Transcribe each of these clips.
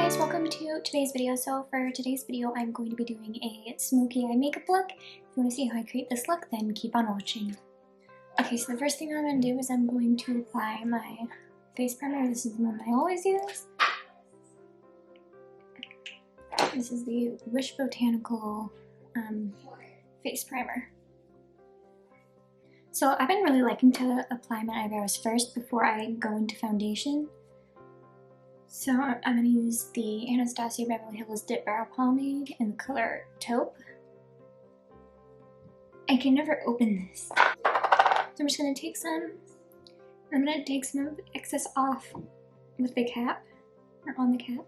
guys, welcome to today's video. So for today's video, I'm going to be doing a smoky eye makeup look. If you want to see how I create this look, then keep on watching. Okay, so the first thing I'm going to do is I'm going to apply my face primer. This is the one I always use. This is the Wish Botanical face primer. So I've been really liking to apply my eyebrows first before I go into foundation. So I'm going to use the Anastasia Beverly Hills Dip Brow Pomade in the color Taupe. I can never open this. So I'm just going to take some. I'm going to take some of the excess off with the cap, or on the cap.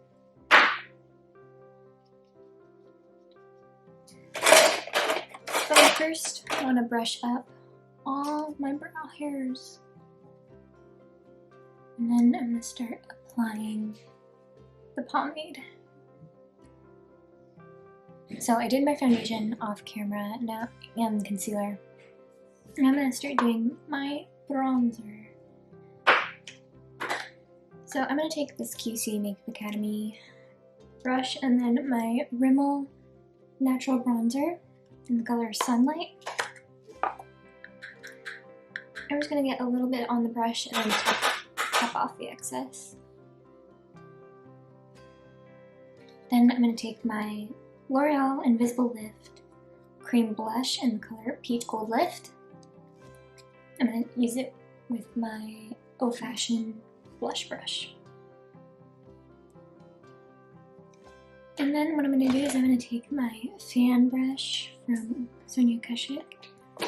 But I first want to brush up all my brow hairs. And then I'm going to start applying the pomade. So I did my foundation off camera now and concealer. And I'm going to start doing my bronzer. So I'm going to take this QC Makeup Academy brush and then my Rimmel Natural Bronzer in the color Sunlight. I'm just going to get a little bit on the brush and then tap off the excess. Then I'm going to take my L'Oreal Invisible Lift Cream Blush in the color Peach Gold Lift. I'm going to use it with my Old Fashioned blush brush. And then what I'm going to do is I'm going to take my fan brush from Sonia Kashuk.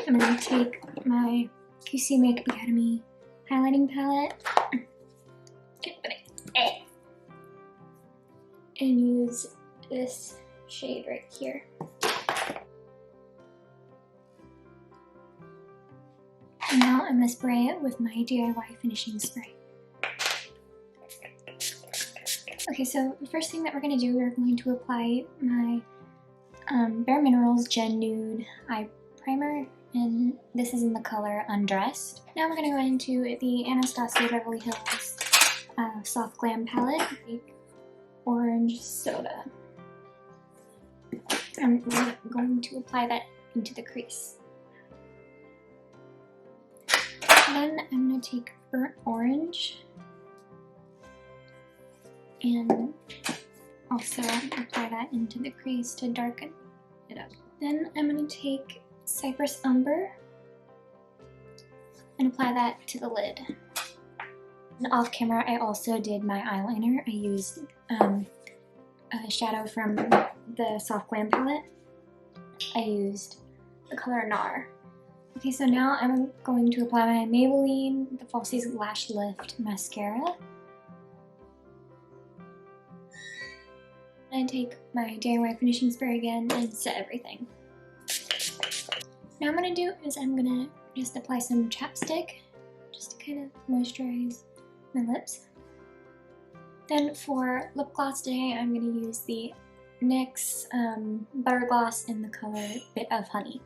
I'm going to take my QC Makeup Academy highlighting palette and use this shade right here. And now I'm going to spray it with my DIY finishing spray. Okay, so the first thing that we're going to do, we're going to apply my Bare Minerals Gen Nude Eye Primer, and this is in the color Undressed. Now we're going to go into the Anastasia Beverly Hills Soft Glam Palette, Orange Soda. I'm going to apply that into the crease. And then I'm going to take Burnt Orange and also apply that into the crease to darken it up. Then I'm going to take Cypress Umber and apply that to the lid. And off camera, I also did my eyeliner. I used a shadow from the Soft Glam palette. I used the color Nar. Okay, so now I'm going to apply my Maybelline The Falsies Lash Lift Mascara. And I take my DIY finishing spray again and set everything. Now what I'm going to do is I'm going to just apply some chapstick just to kind of moisturize my lips. Then for lip gloss today, I'm going to use the NYX Butter Gloss in the color Bit of Honey.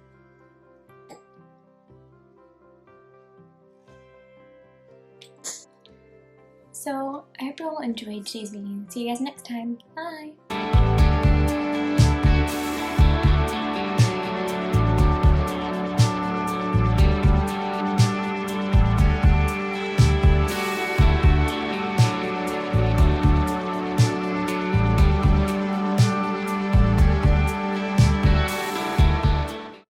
So I hope you all enjoyed today's video. See you guys next time. Bye!